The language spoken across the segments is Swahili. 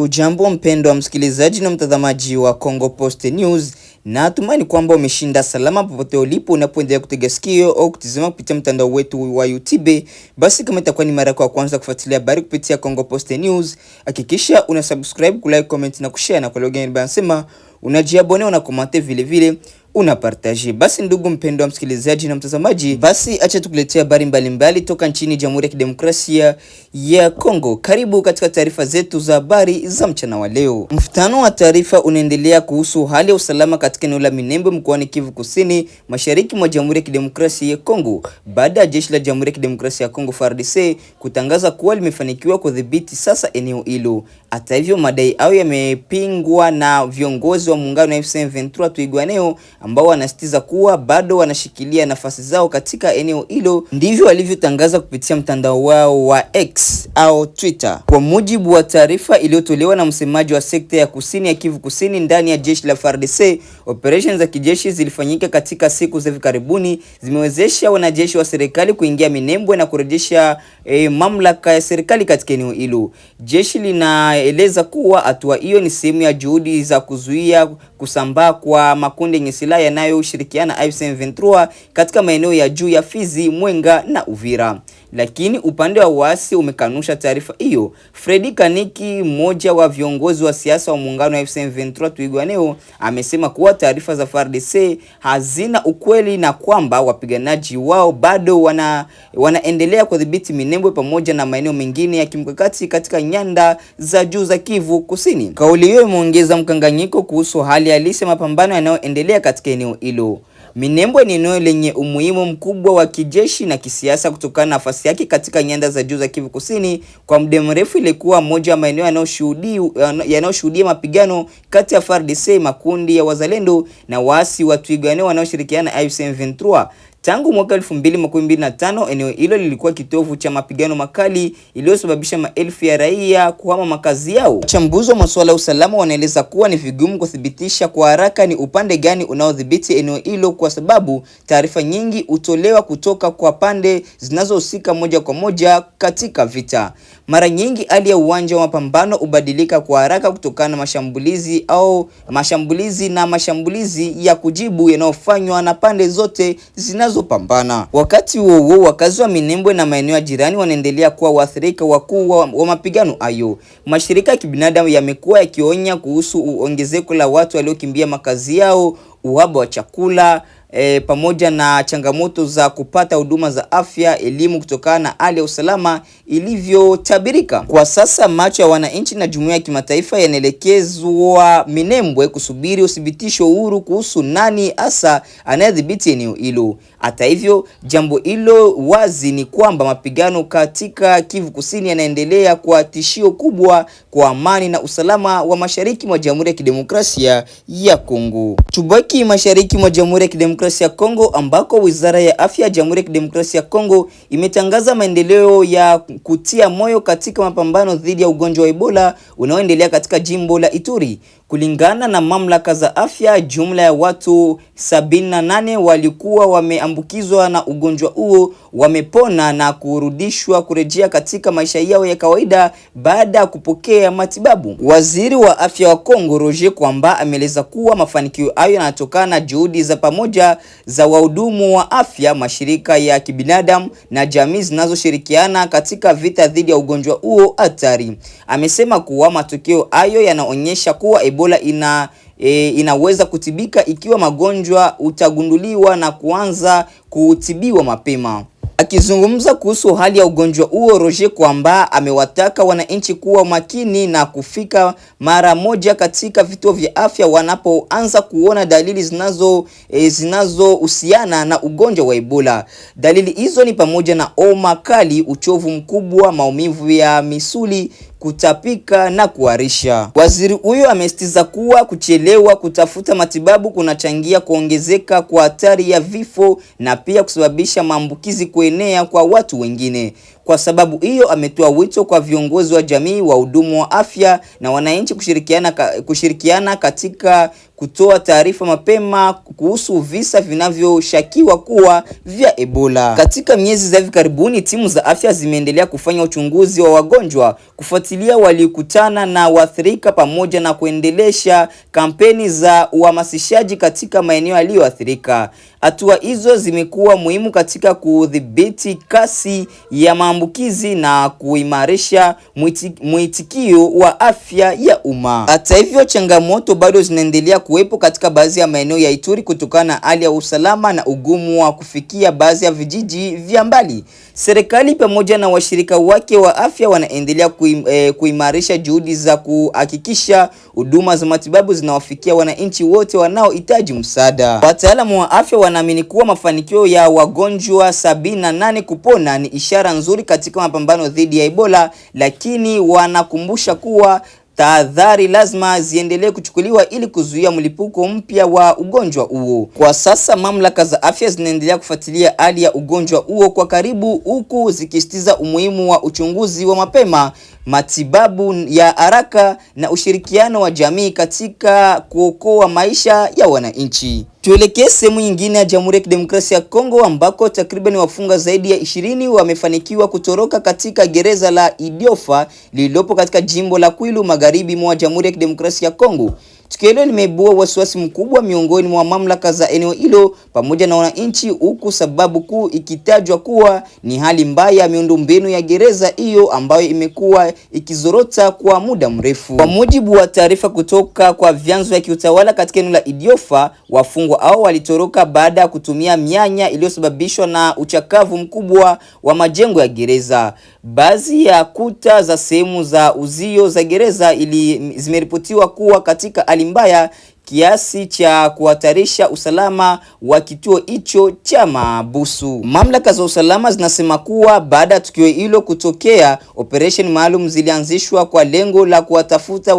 Ujambo mpendwa msikilizaji na mtazamaji wa Congo Post News, na tumaini kwamba umeshinda salama popote ulipo unapoendelea kutega sikio au kutazama kupitia mtandao wetu wa YouTube. Basi kama itakuwa ni mara yako ya kwanza kufuatilia habari kupitia Congo Post News, hakikisha una subscribe, kulike, comment na kushare, na kwa lugha nyingine banasema unajiabone, una comment vile vile una partage. Basi ndugu mpendwa msikilizaji na mtazamaji, basi acha tukuletea habari mbalimbali toka nchini Jamhuri ya Kidemokrasia ya Kongo. Karibu katika taarifa zetu za habari za mchana wa leo. Mfutano wa taarifa unaendelea kuhusu hali ya usalama katika eneo la Minembwe mkoani Kivu Kusini, mashariki mwa Jamhuri ya Kidemokrasia ya Kongo, baada ya jeshi la Jamhuri ya Kidemokrasia ya Kongo FARDC kutangaza kuwa limefanikiwa kudhibiti sasa eneo hilo. Hata hivyo, madai hayo yamepingwa na viongozi wa muungano wa M23 Twirwaneho ambao wanasitiza kuwa bado wanashikilia nafasi zao katika eneo hilo. Ndivyo walivyotangaza kupitia mtandao wao wa X au Twitter. Kwa mujibu wa taarifa iliyotolewa na msemaji wa sekta ya kusini ya Kivu Kusini ndani ya jeshi la FARDC, operations za kijeshi zilifanyika katika siku za hivi karibuni, zimewezesha wanajeshi wa serikali kuingia Minembwe na kurejesha mamlaka ya serikali katika eneo hilo. Jeshi linaeleza kuwa hatua hiyo ni sehemu ya juhudi za kuzuia kusambaa kwa makundi yenye silaha yanayoshirikiana na M23 katika maeneo ya juu ya Fizi, Mwenga na Uvira. Lakini upande wa waasi umekanusha taarifa hiyo. Fredi Kaniki, mmoja wa viongozi wa siasa wa muungano wa M23 Twirwaneho, amesema kuwa taarifa za FARDC hazina ukweli na kwamba wapiganaji wao bado wanaendelea kudhibiti Minembwe pamoja na maeneo mengine ya kimkakati katika nyanda za juu za Kivu Kusini. Kauli hiyo imeongeza mkanganyiko kuhusu hali halisi ya mapambano yanayoendelea katika eneo hilo. Minembwe ni eneo lenye umuhimu mkubwa wa kijeshi na kisiasa kutokana na nafasi yake katika nyanda za juu za Kivu Kusini. Kwa muda mrefu ilikuwa moja ya maeneo yanayoshuhudia mapigano kati ya FARDC, makundi ya wazalendo na waasi wa Twirwaneho wanaoshirikiana na M23. Tangu mwaka 2025 eneo hilo lilikuwa kitovu cha mapigano makali iliyosababisha maelfu ya raia kuhama makazi yao. Wachambuzi wa masuala ya usalama wanaeleza kuwa ni vigumu kuthibitisha kwa haraka ni upande gani unaodhibiti eneo hilo, kwa sababu taarifa nyingi hutolewa kutoka kwa pande zinazohusika moja kwa moja katika vita. Mara nyingi hali ya uwanja wa mapambano hubadilika kwa haraka kutokana na mashambulizi ya kujibu yanayofanywa na pande zote zinazopambana. Wakati huo wakazi wa Minembwe na maeneo ya jirani wanaendelea kuwa waathirika wakuu wa mapigano hayo. Mashirika ya kibinadamu yamekuwa yakionya kuhusu ongezeko la watu waliokimbia makazi yao, uhaba wa chakula, pamoja na changamoto za kupata huduma za afya, elimu kutokana na hali ya usalama ilivyotabirika. Kwa sasa macho ya wananchi na jumuiya ya kimataifa yanaelekezwa Minembwe kusubiri uthibitisho huru kuhusu nani hasa anayedhibiti eneo hilo. Hata hivyo, jambo hilo wazi ni kwamba mapigano katika Kivu Kusini yanaendelea kwa tishio kubwa kwa amani na usalama wa mashariki mwa Jamhuri ya Kidemokrasia ya Kongo. Tubaki mashariki mwa Jamhuri ya Kidemokrasia ya Kongo ambako Wizara ya Afya ya Jamhuri ya Kidemokrasia ya Kongo imetangaza maendeleo ya kutia moyo katika mapambano dhidi ya ugonjwa wa Ebola unaoendelea katika jimbo la Ituri. Kulingana na mamlaka za afya, jumla ya watu 78 walikuwa wameambukizwa na ugonjwa huo wamepona na kurejea katika maisha yao ya kawaida baada ya kupokea matibabu. Waziri wa Afya wa Kongo Roger Kwamba ameeleza kuwa mafanikio hayo yanatokana na juhudi za pamoja za wahudumu wa afya, mashirika ya kibinadamu na jamii zinazoshirikiana katika vita dhidi ya ugonjwa huo hatari. Amesema kuwa matokeo hayo yanaonyesha kuwa Ebola inaweza kutibika ikiwa magonjwa utagunduliwa na kuanza kutibiwa mapema. Akizungumza kuhusu hali ya ugonjwa huo, Roger Kwamba amewataka wananchi kuwa makini na kufika mara moja katika vituo vya afya wanapoanza kuona dalili zinazohusiana na ugonjwa wa Ebola. Dalili hizo ni pamoja na homa kali, uchovu mkubwa, maumivu ya misuli, kutapika na kuharisha. Waziri huyo amesitiza kuwa kuchelewa kutafuta matibabu kunachangia kuongezeka kwa hatari ya vifo na pia kusababisha maambukizi kuenea kwa watu wengine. Kwa sababu hiyo, ametoa wito kwa viongozi wa jamii, wahudumu wa afya na wananchi kushirikiana katika kutoa taarifa mapema kuhusu visa vinavyoshakiwa kuwa vya Ebola. Katika miezi za hivi karibuni, timu za afya zimeendelea kufanya uchunguzi wa wagonjwa, kufuatilia waliokutana na waathirika pamoja na kuendelesha kampeni za uhamasishaji katika maeneo yaliyoathirika. Hatua hizo zimekuwa muhimu katika kudhibiti kasi ya maambukizi na kuimarisha mwitikio wa afya ya umma. Hata hivyo, changamoto bado zinaendelea kuwepo katika baadhi ya maeneo ya Ituri kutokana na hali ya usalama na ugumu wa kufikia baadhi ya vijiji vya mbali. Serikali pamoja na washirika wake wa afya wanaendelea kuimarisha juhudi za kuhakikisha huduma za matibabu zinawafikia wananchi wote wanaohitaji msaada. Wataalamu wa afya wanaamini kuwa mafanikio ya wagonjwa 78 kupona ni ishara nzuri katika mapambano dhidi ya Ebola, lakini wanakumbusha kuwa tahadhari lazima ziendelee kuchukuliwa ili kuzuia mlipuko mpya wa ugonjwa huo. Kwa sasa mamlaka za afya zinaendelea kufuatilia hali ya ugonjwa huo kwa karibu, huku zikisisitiza umuhimu wa uchunguzi wa mapema, matibabu ya haraka na ushirikiano wa jamii katika kuokoa maisha ya wananchi. Tuelekee sehemu nyingine ya Jamhuri ya Kidemokrasia ya Kongo ambako takriban wafungwa zaidi ya 20 wamefanikiwa kutoroka katika gereza la Idiofa lililopo katika jimbo la Kwilu magharibi mwa Jamhuri ya Kidemokrasia ya Kongo. Tukio hilo limeibua wasiwasi mkubwa miongoni mwa mamlaka za eneo hilo pamoja na wananchi, huku sababu kuu ikitajwa kuwa ni hali mbaya ya miundombinu ya gereza hiyo ambayo imekuwa ikizorota kwa muda mrefu. Kwa mujibu wa taarifa kutoka kwa vyanzo vya kiutawala katika eneo la Idiofa, wafungwa hao walitoroka baada ya kutumia mianya iliyosababishwa na uchakavu mkubwa wa majengo ya gereza. Baadhi ya kuta za sehemu za uzio za gereza zimeripotiwa kuwa katika hali mbaya kiasi cha kuhatarisha usalama wa kituo hicho cha mahabusu. Mamlaka za usalama zinasema kuwa baada ya tukio hilo kutokea, operation maalum zilianzishwa kwa lengo la kuwatafuta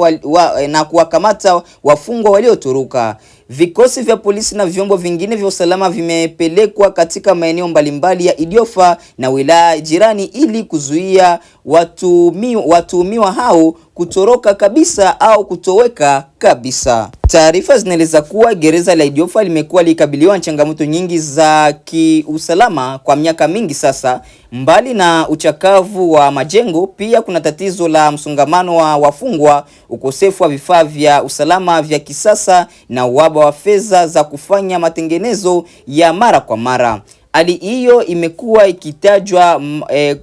na kuwakamata wafungwa waliotoroka. Vikosi vya polisi na vyombo vingine vya usalama vimepelekwa katika maeneo mbalimbali ya Idiofa na wilaya jirani ili kuzuia watuhumiwa hao kutoroka kabisa au kutoweka kabisa. Taarifa zinaeleza kuwa gereza la Idiofa limekuwa likabiliwa na changamoto nyingi za kiusalama kwa miaka mingi sasa. Mbali na uchakavu wa majengo, pia kuna tatizo la msongamano wa wafungwa, ukosefu wa vifaa vya usalama vya kisasa na uhaba wa fedha za kufanya matengenezo ya mara kwa mara. Hali hiyo imekuwa ikitajwa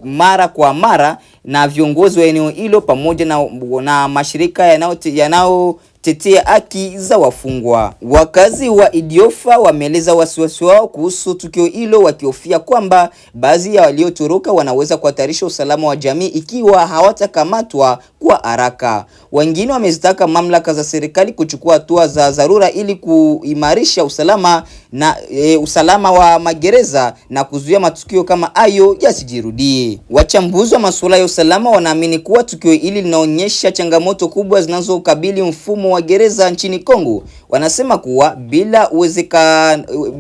mara kwa mara na viongozi wa eneo hilo pamoja na mashirika yanayotetea haki za wafungwa. Wakazi wa Idiofa wameeleza wasiwasi wao kuhusu tukio hilo, wakihofia kwamba baadhi ya waliotoroka wanaweza kuhatarisha usalama wa jamii ikiwa hawatakamatwa kwa haraka. Wengine wamezitaka mamlaka za serikali kuchukua hatua za dharura ili kuimarisha usalama wa magereza na kuzuia matukio kama hayo yasijirudie. Wachambuzi wa masuala ya usalama wanaamini kuwa tukio hili linaonyesha changamoto kubwa zinazokabili mfumo wa gereza nchini Kongo. Wanasema kuwa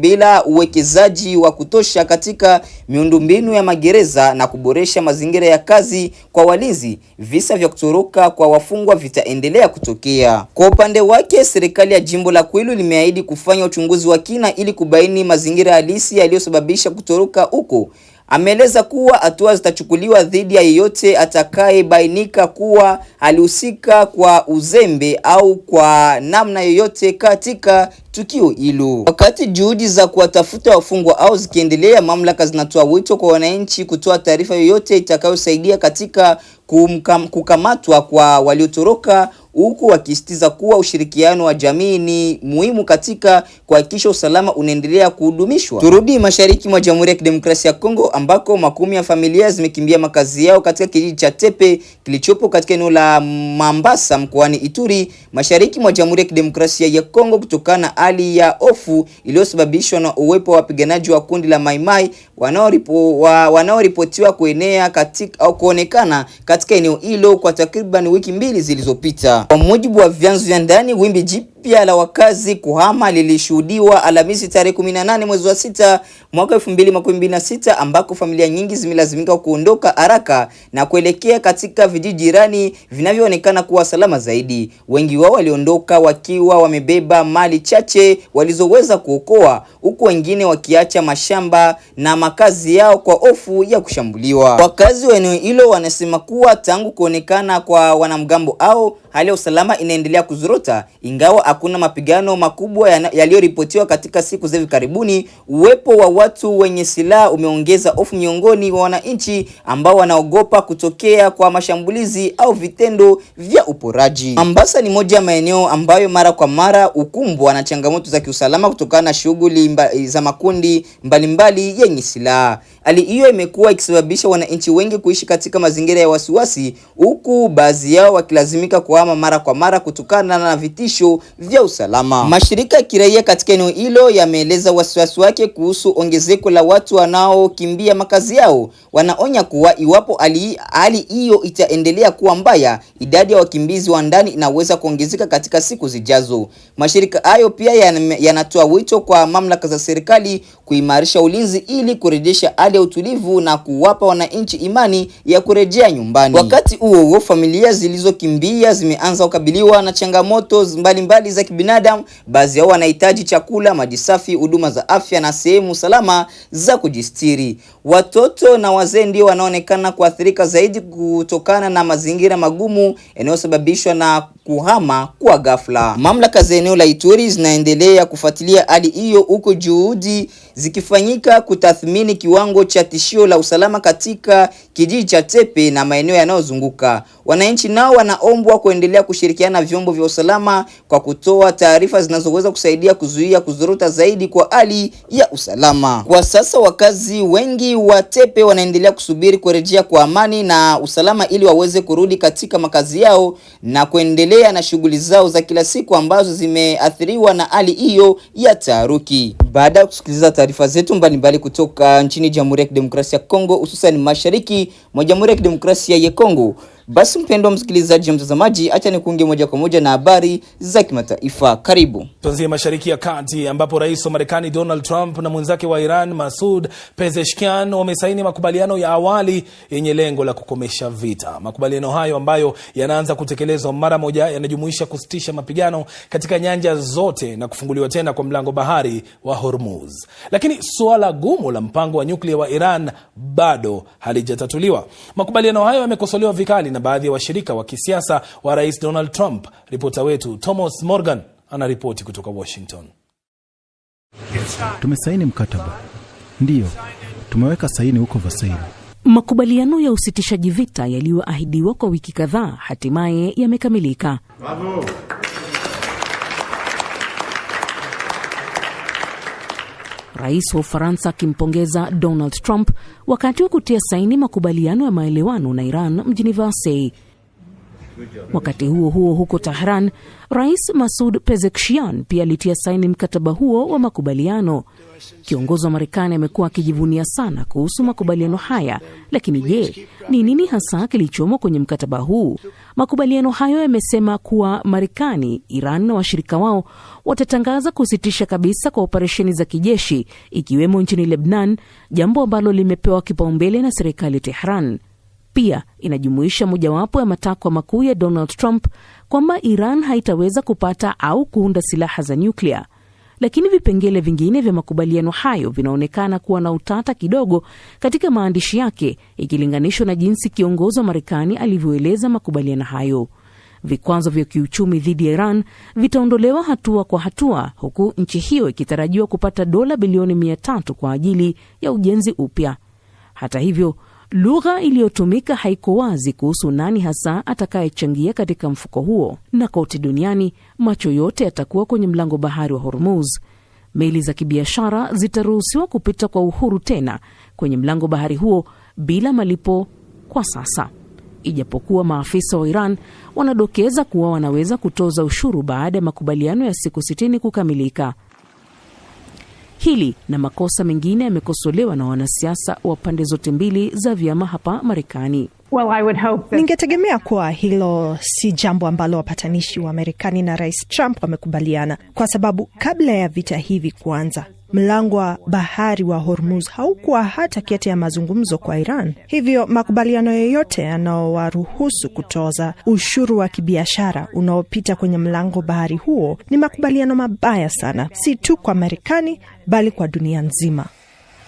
bila uwekezaji wa kutosha katika miundombinu ya magereza na kuboresha mazingira ya kazi kwa walinzi, visa vya kutoroka kwa wafungwa vitaendelea kutokea. Kwa upande wake, serikali ya jimbo la Kwilu limeahidi kufanya uchunguzi wa kina ili kubaini mazingira halisi yaliyosababisha kutoroka huko. Ameeleza kuwa hatua zitachukuliwa dhidi ya yeyote atakayebainika kuwa alihusika kwa uzembe au kwa namna yoyote katika tukio hilo. Wakati juhudi za kuwatafuta wafungwa au zikiendelea, mamlaka zinatoa wito kwa wananchi kutoa taarifa yoyote itakayosaidia katika kukamatwa kwa waliotoroka, huku wakisisitiza kuwa ushirikiano wa jamii ni muhimu katika kuhakikisha usalama unaendelea kuhudumishwa. Turudi mashariki mwa Jamhuri ya Kidemokrasia ya Kongo ambako makumi ya familia zimekimbia makazi yao katika kijiji cha Tepe kilichopo katika eneo la Mambasa mkoani Ituri, mashariki mwa Jamhuri ya Kidemokrasia ya Kongo, kutokana na hali ya hofu iliyosababishwa na uwepo wa wapiganaji wa kundi la Mai Mai wanaoripotiwa kuonekana katika eneo hilo kwa takriban wiki mbili zilizopita. Kwa mujibu wa vyanzo vya ndani, jipya la wakazi kuhama lilishuhudiwa Alhamisi tarehe 18 mwezi wa 6 mwaka 2026, ambako familia nyingi zimelazimika kuondoka haraka na kuelekea katika vijiji jirani vinavyoonekana kuwa salama zaidi. Wengi wao waliondoka wakiwa wamebeba mali chache walizoweza kuokoa, huku wengine wakiacha mashamba na makazi yao kwa hofu ya kushambuliwa. Wakazi wa eneo hilo wanasema kuwa tangu kuonekana kwa wanamgambo au hali ya usalama inaendelea kuzorota, ingawa hakuna mapigano makubwa yaliyoripotiwa katika siku za hivi karibuni. Uwepo wa watu wenye silaha umeongeza hofu miongoni mwa wananchi ambao wanaogopa kutokea kwa mashambulizi au vitendo vya uporaji. Mombasa ni moja ya maeneo ambayo mara kwa mara hukumbwa na changamoto za kiusalama kutokana na shughuli za makundi mbalimbali yenye silaha. Hali hiyo imekuwa ikisababisha wananchi wengi kuishi katika mazingira ya wasiwasi, huku baadhi yao wakilazimika kuhama mara kwa mara kutokana na vitisho vya usalama. Mashirika ya kiraia katika eneo hilo yameeleza wasiwasi wake kuhusu ongezeko la watu wanaokimbia makazi yao. Wanaonya kuwa iwapo hali hiyo itaendelea kuwa mbaya, idadi ya wakimbizi wa ndani inaweza kuongezeka katika siku zijazo. Mashirika hayo pia yanatoa wito kwa mamlaka za serikali kuimarisha ulinzi ili kurejesha hali ya utulivu na kuwapa wananchi imani ya kurejea nyumbani. Wakati huo, familia zilizokimbia zimeanza kukabiliwa na changamoto mbalimbali za kibinadamu. Baadhi yao wanahitaji chakula, maji safi, huduma za afya na sehemu salama za kujistiri. Watoto na wazee ndio wanaonekana kuathirika zaidi kutokana na mazingira magumu yanayosababishwa na kuhama kwa ghafla. Mamlaka za eneo la Ituri zinaendelea kufuatilia hali hiyo, huko juhudi zikifanyika kutathmini kiwango cha tishio la usalama katika kijiji cha Tepe na maeneo yanayozunguka. Wananchi nao wanaombwa kuendelea kushirikiana na vyombo vya usalama kwa kutoa taarifa zinazoweza kusaidia kuzuia kuzorota zaidi kwa hali ya usalama. Kwa sasa wakazi wengi wa Tepe wanaendelea kusubiri kurejea kwa amani na usalama ili waweze kurudi katika makazi yao na kuendelea na shughuli zao za kila siku ambazo zimeathiriwa na hali hiyo ya taharuki. Baada ya kusikiliza taarifa zetu mbalimbali kutoka nchini Jamhuri ya Kidemokrasia ya Kongo, hususan mashariki mwa Jamhuri ya Kidemokrasia ya Kongo, basi mpendwa msikilizaji, mtazamaji, acha nikuunge moja kwa moja na habari za kimataifa. Karibu. Tuanzie Mashariki ya Kati ambapo Rais wa Marekani Donald Trump na mwenzake wa Iran Masoud Pezeshkian wamesaini makubaliano ya awali yenye lengo la kukomesha vita. Makubaliano hayo ambayo yanaanza kutekelezwa mara moja yanajumuisha kusitisha mapigano katika nyanja zote na kufunguliwa tena kwa mlango bahari wa Hormuz. Lakini suala gumu la mpango wa nyuklia wa Iran bado halijatatuliwa. Makubaliano hayo yamekosolewa vikali na baadhi ya washirika wa kisiasa wa Rais Donald Trump. Ripota wetu Thomas Morgan anaripoti kutoka Washington. Tumesaini mkataba. Ndiyo, tumeweka saini huko Versailles. Makubaliano ya usitishaji vita yaliyoahidiwa kwa wiki kadhaa hatimaye yamekamilika. Bravo. Rais wa Ufaransa akimpongeza Donald Trump wakati wa kutia saini makubaliano ya maelewano na Iran mjini Versailles. Wakati huo huo, huko Tehran, Rais Masoud Pezeshkian pia alitia saini mkataba huo wa makubaliano. Kiongozi wa Marekani amekuwa akijivunia sana kuhusu makubaliano haya, lakini je, ni nini hasa kilichomo kwenye mkataba huu? Makubaliano hayo yamesema kuwa Marekani, Iran na washirika wao watatangaza kusitisha kabisa kwa operesheni za kijeshi ikiwemo nchini Lebanon, jambo ambalo limepewa kipaumbele na serikali ya Tehran. Pia inajumuisha mojawapo ya matakwa makuu ya Donald Trump kwamba Iran haitaweza kupata au kuunda silaha za nyuklia. Lakini vipengele vingine vya makubaliano hayo vinaonekana kuwa na utata kidogo katika maandishi yake ikilinganishwa na jinsi kiongozi wa Marekani alivyoeleza makubaliano hayo. Vikwazo vya kiuchumi dhidi ya Iran vitaondolewa hatua kwa hatua, huku nchi hiyo ikitarajiwa kupata dola bilioni 300 kwa ajili ya ujenzi upya. Hata hivyo, lugha iliyotumika haiko wazi kuhusu nani hasa atakayechangia katika mfuko huo, na kote duniani macho yote yatakuwa kwenye mlango bahari wa Hormuz. Meli za kibiashara zitaruhusiwa kupita kwa uhuru tena kwenye mlango bahari huo bila malipo kwa sasa, ijapokuwa maafisa wa Iran wanadokeza kuwa wanaweza kutoza ushuru baada ya makubaliano ya siku 60 kukamilika. Hili na makosa mengine yamekosolewa na wanasiasa wa pande zote mbili za vyama hapa Marekani. Ningetegemea kuwa hilo si jambo ambalo wapatanishi wa Marekani na Rais Trump wamekubaliana, kwa sababu kabla ya vita hivi kuanza, mlango wa bahari wa Hormuz haukuwa hata kati ya mazungumzo kwa Iran. Hivyo makubaliano yoyote yanayowaruhusu kutoza ushuru wa kibiashara unaopita kwenye mlango bahari huo ni makubaliano mabaya sana, si tu kwa Marekani bali kwa dunia nzima.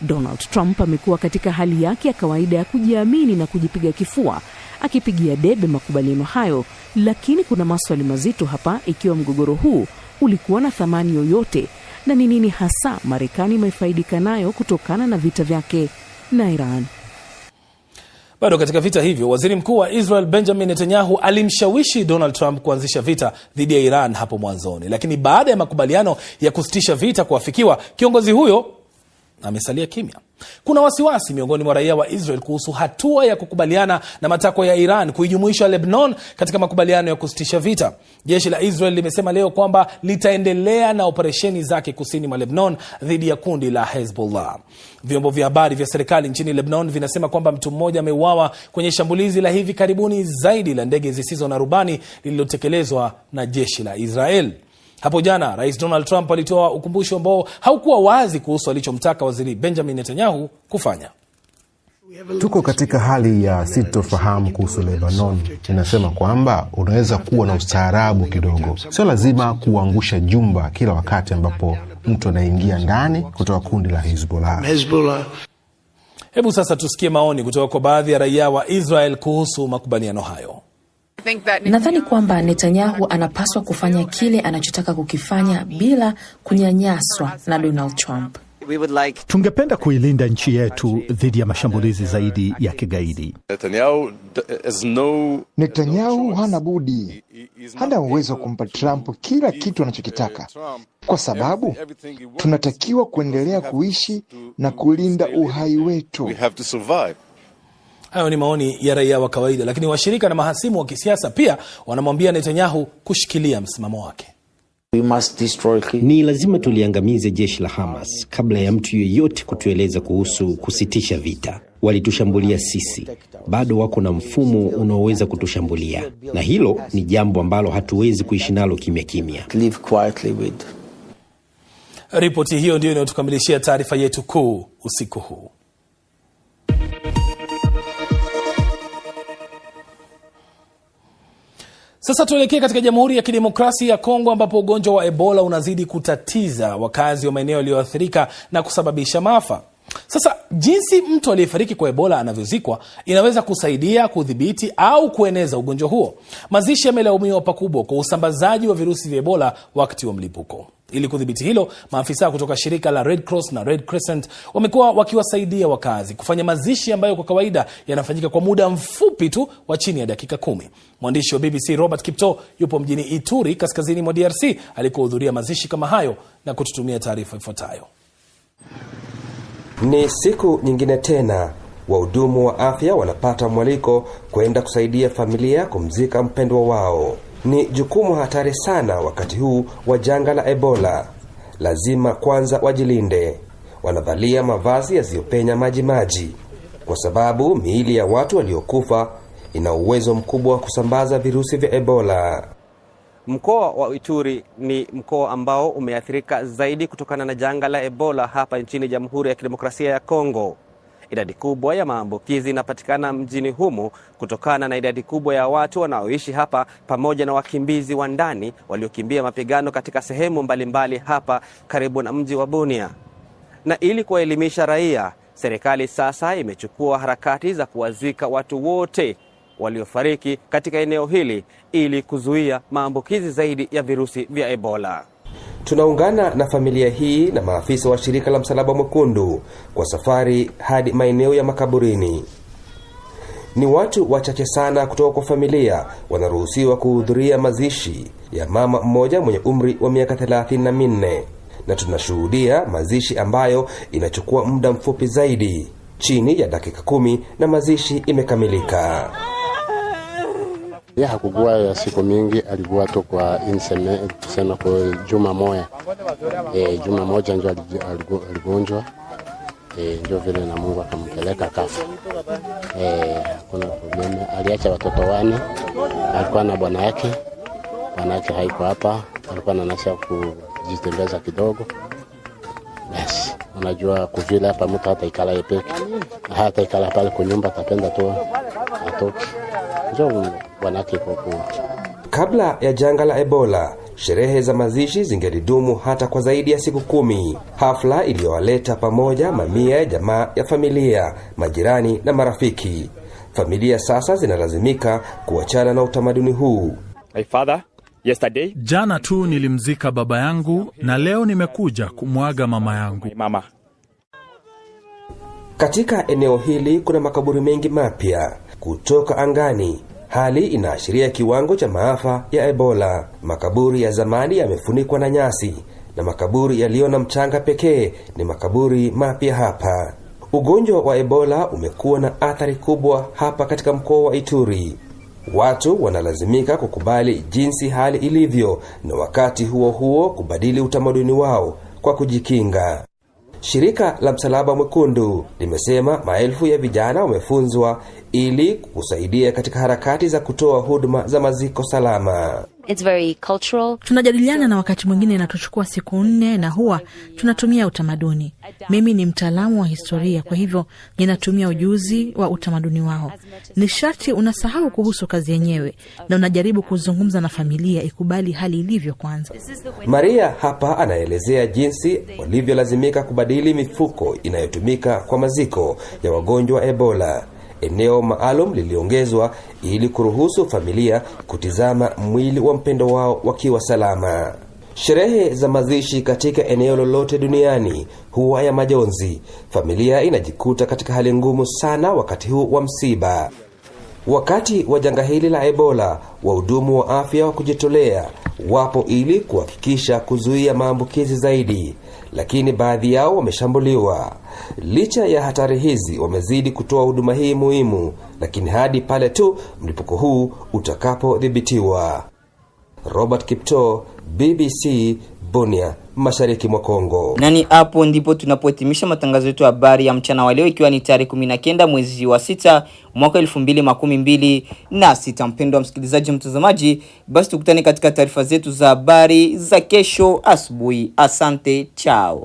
Donald Trump amekuwa katika hali yake ya kawaida ya kujiamini na kujipiga kifua, akipigia debe makubaliano hayo, lakini kuna maswali mazito hapa, ikiwa mgogoro huu ulikuwa na thamani yoyote na ni nini hasa Marekani imefaidika nayo kutokana na vita vyake na Iran. Bado katika vita hivyo, waziri mkuu wa Israel Benjamin Netanyahu alimshawishi Donald Trump kuanzisha vita dhidi ya Iran hapo mwanzoni, lakini baada ya makubaliano ya kusitisha vita kuafikiwa, kiongozi huyo amesalia kimya. Kuna wasiwasi miongoni mwa raia wa Israel kuhusu hatua ya kukubaliana na matakwa ya Iran kuijumuisha Lebanon katika makubaliano ya kusitisha vita. Jeshi la Israel limesema leo kwamba litaendelea na operesheni zake kusini mwa Lebanon dhidi ya kundi la Hezbollah. Vyombo vya habari vya serikali nchini Lebanon vinasema kwamba mtu mmoja ameuawa kwenye shambulizi la hivi karibuni zaidi la ndege zisizo na rubani lililotekelezwa na jeshi la Israel. Hapo jana, Rais Donald Trump alitoa ukumbusho ambao haukuwa wazi kuhusu alichomtaka waziri Benjamin Netanyahu kufanya. Tuko katika hali ya sitofahamu kuhusu Lebanon. Inasema kwamba unaweza kuwa na ustaarabu kidogo. Sio lazima kuangusha jumba kila wakati ambapo mtu anaingia ndani kutoka kundi la Hezbollah. Hebu sasa tusikie maoni kutoka kwa baadhi ya raia wa Israel kuhusu makubaliano hayo. Nadhani kwamba Netanyahu anapaswa kufanya kile anachotaka kukifanya bila kunyanyaswa na Donald Trump. Tungependa kuilinda nchi yetu dhidi ya mashambulizi zaidi ya kigaidi. Netanyahu hana budi, hana uwezo kumpa Trump kila kitu anachokitaka, kwa sababu tunatakiwa kuendelea kuishi na kulinda uhai wetu. Hayo ni maoni ya raia wa kawaida, lakini washirika na mahasimu wa kisiasa pia wanamwambia Netanyahu kushikilia msimamo wake. Ni lazima tuliangamize jeshi la Hamas kabla ya mtu yeyote kutueleza kuhusu kusitisha vita. Walitushambulia sisi, bado wako na mfumo unaoweza kutushambulia, na hilo ni jambo ambalo hatuwezi kuishi nalo kimya kimya. Ripoti hiyo ndio inayotukamilishia taarifa yetu kuu usiku huu. Sasa tuelekee katika Jamhuri ya Kidemokrasia ya Kongo, ambapo ugonjwa wa Ebola unazidi kutatiza wakazi wa maeneo yaliyoathirika na kusababisha maafa. Sasa jinsi mtu aliyefariki kwa Ebola anavyozikwa inaweza kusaidia kudhibiti au kueneza ugonjwa huo. Mazishi yamelaumiwa pakubwa kwa usambazaji wa virusi vya Ebola wakati wa mlipuko. Ili kudhibiti hilo, maafisa kutoka shirika la Red Cross na Red Crescent wamekuwa wakiwasaidia wakazi kufanya mazishi ambayo kwa kawaida yanafanyika kwa muda mfupi tu wa chini ya dakika 10. Mwandishi wa BBC Robert Kipto yupo mjini Ituri, kaskazini mwa DRC, alikohudhuria mazishi kama hayo na kututumia taarifa ifuatayo. Ni siku nyingine tena wahudumu wa afya wanapata mwaliko kwenda kusaidia familia kumzika mpendwa wao. Ni jukumu hatari sana wakati huu wa janga la Ebola. Lazima kwanza wajilinde. Wanavalia mavazi yasiyopenya maji kwa sababu miili ya watu waliokufa ina uwezo mkubwa wa kusambaza virusi vya Ebola. Mkoa wa Ituri ni mkoa ambao umeathirika zaidi kutokana na janga la Ebola hapa nchini Jamhuri ya Kidemokrasia ya Kongo. Idadi kubwa ya maambukizi inapatikana mjini humo kutokana na idadi kubwa ya watu wanaoishi hapa pamoja na wakimbizi wa ndani waliokimbia mapigano katika sehemu mbalimbali hapa karibu na mji wa Bunia. Na ili kuwaelimisha raia, serikali sasa imechukua harakati za kuwazika watu wote waliofariki katika eneo hili ili kuzuia maambukizi zaidi ya virusi vya Ebola. Tunaungana na familia hii na maafisa wa shirika la Msalaba Mwekundu kwa safari hadi maeneo ya makaburini. Ni watu wachache sana kutoka kwa familia wanaruhusiwa kuhudhuria mazishi ya mama mmoja mwenye umri wa miaka 34, na tunashuhudia mazishi ambayo inachukua muda mfupi zaidi, chini ya dakika 10 na mazishi imekamilika. Yeye hakugua ya siku mingi, aligua tu kwa inseme, tuseme kwa juma moja. Juma moja ndio aligonjwa. Ndio vile na Mungu akampeleka kafa. Kuna problema. Aliacha watoto 4. Alikuwa na bwana yake. Bwana yake haiko hapa. Alikuwa ananasha kujitembeza kidogo. Basi, unajua kuvile hapa mtu hata ikala yepeke. Hata ikala pale kwa nyumba atapenda tu atoke. Ndio bwana yake kwa. Kabla ya janga la Ebola, sherehe za mazishi zingelidumu hata kwa zaidi ya siku 10. Hafla iliyowaleta pamoja mamia ya jamaa ya familia, majirani na marafiki. Familia sasa zinalazimika kuachana na utamaduni huu. My father, yesterday, jana tu nilimzika baba yangu na leo nimekuja kumwaga mama yangu. Mama. Katika eneo hili kuna makaburi mengi mapya kutoka angani. Hali inaashiria kiwango cha maafa ya Ebola. Makaburi ya zamani yamefunikwa na nyasi na makaburi yaliyo na mchanga pekee ni makaburi mapya hapa. Ugonjwa wa Ebola umekuwa na athari kubwa hapa katika mkoa wa Ituri. Watu wanalazimika kukubali jinsi hali ilivyo na wakati huo huo kubadili utamaduni wao kwa kujikinga. Shirika la Msalaba Mwekundu limesema maelfu ya vijana wamefunzwa ili kusaidia katika harakati za kutoa huduma za maziko salama. It's very cultural. Tunajadiliana na wakati mwingine inatuchukua siku 4 na huwa tunatumia utamaduni. Mimi ni mtaalamu wa historia, kwa hivyo ninatumia ujuzi wa utamaduni wao. Ni sharti unasahau kuhusu kazi yenyewe na unajaribu kuzungumza na familia ikubali hali ilivyo kwanza. Maria hapa anaelezea jinsi walivyolazimika kubadili mifuko inayotumika kwa maziko ya wagonjwa wa Ebola. Eneo maalum liliongezwa ili kuruhusu familia kutizama mwili wa mpendo wao wakiwa salama. Sherehe za mazishi katika eneo lolote duniani huwa ya majonzi. Familia inajikuta katika hali ngumu sana wakati huu wa msiba. Wakati wa janga hili la Ebola, wahudumu wa afya wa kujitolea wapo ili kuhakikisha kuzuia maambukizi zaidi, lakini baadhi yao wameshambuliwa. Licha ya hatari hizi, wamezidi kutoa huduma hii muhimu, lakini hadi pale tu mlipuko huu utakapodhibitiwa. Robert Kipto, BBC, Bunia, Mashariki mwa Kongo. Nani hapo ndipo tunapohitimisha matangazo yetu habari ya mchana wa leo, ikiwa ni tarehe 19 mwezi wa 6 mwaka 2026. Mpendwa msikilizaji, mtazamaji, basi tukutane katika taarifa zetu za habari za kesho asubuhi. Asante, chao.